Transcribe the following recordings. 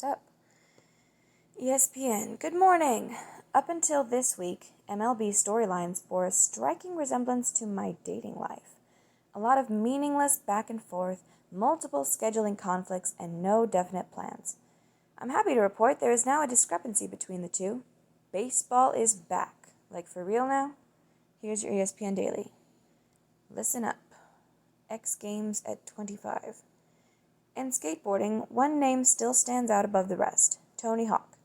Next up, ESPN. Good morning. Up until this week, MLB storylines bore a striking resemblance to my dating life. A lot of meaningless back and forth, multiple scheduling conflicts, and no definite plans. I'm happy to report there is now a discrepancy between the two. Baseball is back. Like for real now? Here's your ESPN Daily. Listen up. X Games at 25. In skateboarding, one name still stands out above the rest, Tony Hawk.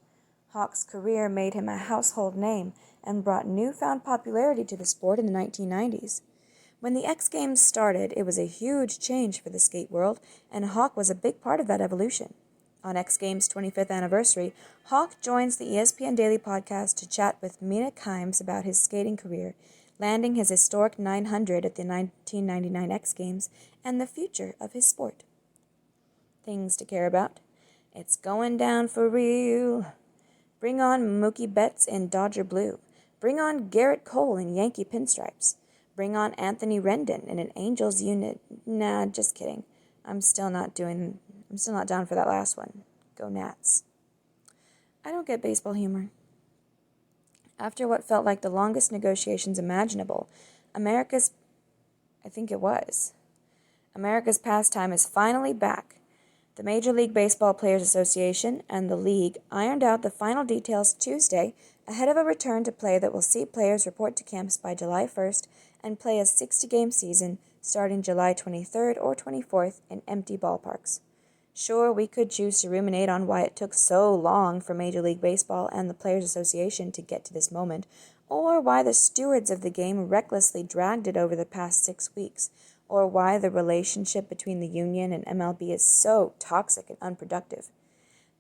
Hawk's career made him a household name and brought newfound popularity to the sport in the 1990s. When the X Games started, it was a huge change for the skate world, and Hawk was a big part of that evolution. On X Games' 25th anniversary, Hawk joins the ESPN Daily podcast to chat with Mina Kimes about his skating career, landing his historic 900 at the 1999 X Games, and the future of his sport. Things to care about. It's going down for real. Bring on Mookie Betts in Dodger blue. Bring on Garrett Cole in Yankee pinstripes. Bring on Anthony Rendon in an Angels unit. Nah, just kidding. I'm still not down for that last one. Go Nats. I don't get baseball humor. After what felt like the longest negotiations imaginable, America's pastime is finally back. The Major League Baseball Players Association and the league ironed out the final details Tuesday ahead of a return to play that will see players report to camps by July 1st and play a 60-game season starting July 23rd or 24th in empty ballparks. Sure, we could choose to ruminate on why it took so long for Major League Baseball and the Players Association to get to this moment, or why the stewards of the game recklessly dragged it over the past 6 weeks, or why the relationship between the union and MLB is so toxic and unproductive.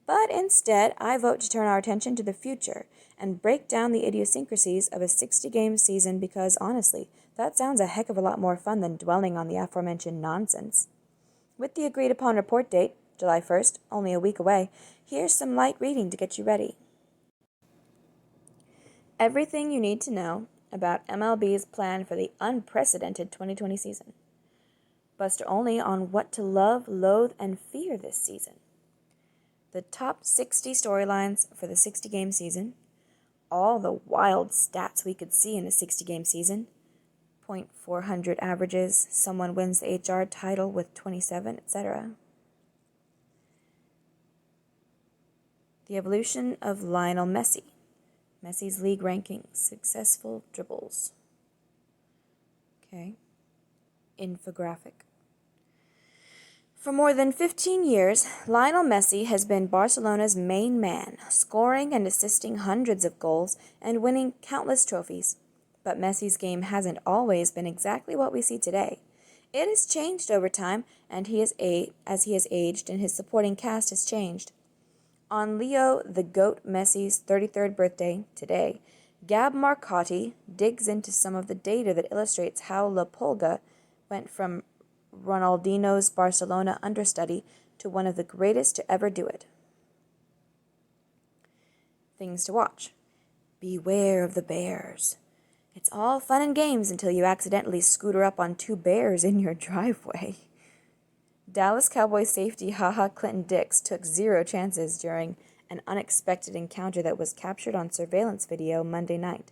But instead, I vote to turn our attention to the future and break down the idiosyncrasies of a 60-game season because, honestly, that sounds a heck of a lot more fun than dwelling on the aforementioned nonsense. With the agreed-upon report date, July 1st, only a week away, here's some light reading to get you ready. Everything you need to know about MLB's plan for the unprecedented 2020 season. Buster only on what to love, loathe, and fear this season. The top 60 storylines for the 60-game season. All the wild stats we could see in a 60-game season. .400 averages, someone wins the HR title with 27, etc. The evolution of Lionel Messi. Messi's league rankings, successful dribbles. Okay. Infographic. For more than 15 years, Lionel Messi has been Barcelona's main man, scoring and assisting hundreds of goals and winning countless trophies. But Messi's game hasn't always been exactly what we see today. It has changed over time, and as he has aged and his supporting cast has changed. On Leo the GOAT Messi's 33rd birthday, today, Gab Marcotti digs into some of the data that illustrates how La Pulga went from Ronaldinho's Barcelona understudy to one of the greatest to ever do it. Things to watch. Beware of the bears. It's all fun and games until you accidentally scooter up on 2 bears in your driveway. Dallas Cowboys safety Clinton Dix took 0 chances during an unexpected encounter that was captured on surveillance video Monday night.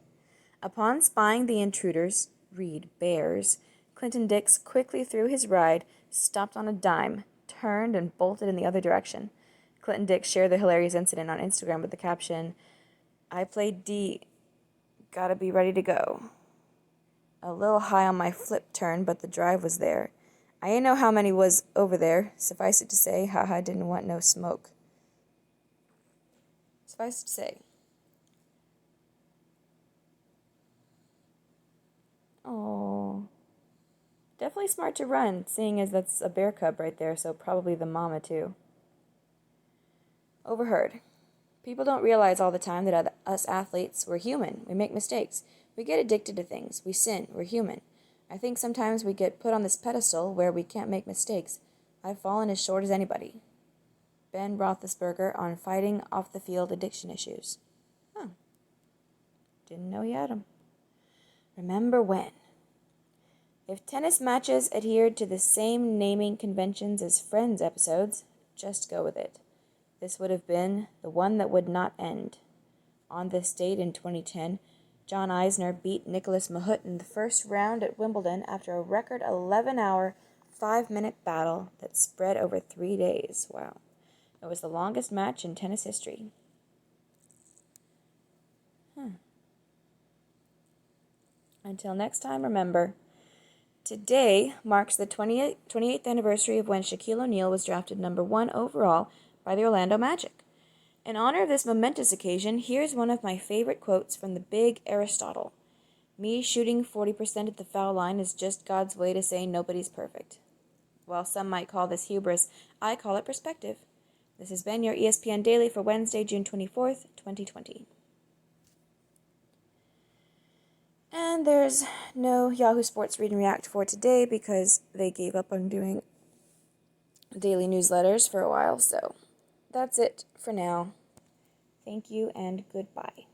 Upon spying the intruders, read bears, Clinton Dix quickly threw his ride, stopped on a dime, turned, and bolted in the other direction. Clinton Dix shared the hilarious incident on Instagram with the caption, "I played D. Gotta be ready to go. A little high on my flip turn, but the drive was there. I didn't know how many was over there. Suffice it to say, didn't want no smoke." Suffice it to say. Oh. Definitely smart to run, seeing as that's a bear cub right there, so probably the mama too. Overheard. People don't realize all the time that us athletes, we're human. We make mistakes. We get addicted to things. We sin. We're human. I think sometimes we get put on this pedestal where we can't make mistakes. I've fallen as short as anybody. Ben Roethlisberger on fighting off-the-field addiction issues. Huh. Didn't know he had them. Remember when? If tennis matches adhered to the same naming conventions as Friends episodes, just go with it. This would have been the one that would not end. On this date in 2010, John Isner beat Nicholas Mahut in the first round at Wimbledon after a record 11-hour, 5-minute battle that spread over 3 days. Wow. It was the longest match in tennis history. Until next time, remember, today marks the 28th anniversary of when Shaquille O'Neal was drafted number 1 overall by the Orlando Magic. In honor of this momentous occasion, here's one of my favorite quotes from the big Aristotle. Me shooting 40% at the foul line is just God's way to say nobody's perfect. While some might call this hubris, I call it perspective. This has been your ESPN Daily for Wednesday, June 24th, 2020. And there's no Yahoo Sports Read and React for today because they gave up on doing daily newsletters for a while, so that's it for now. Thank you and goodbye.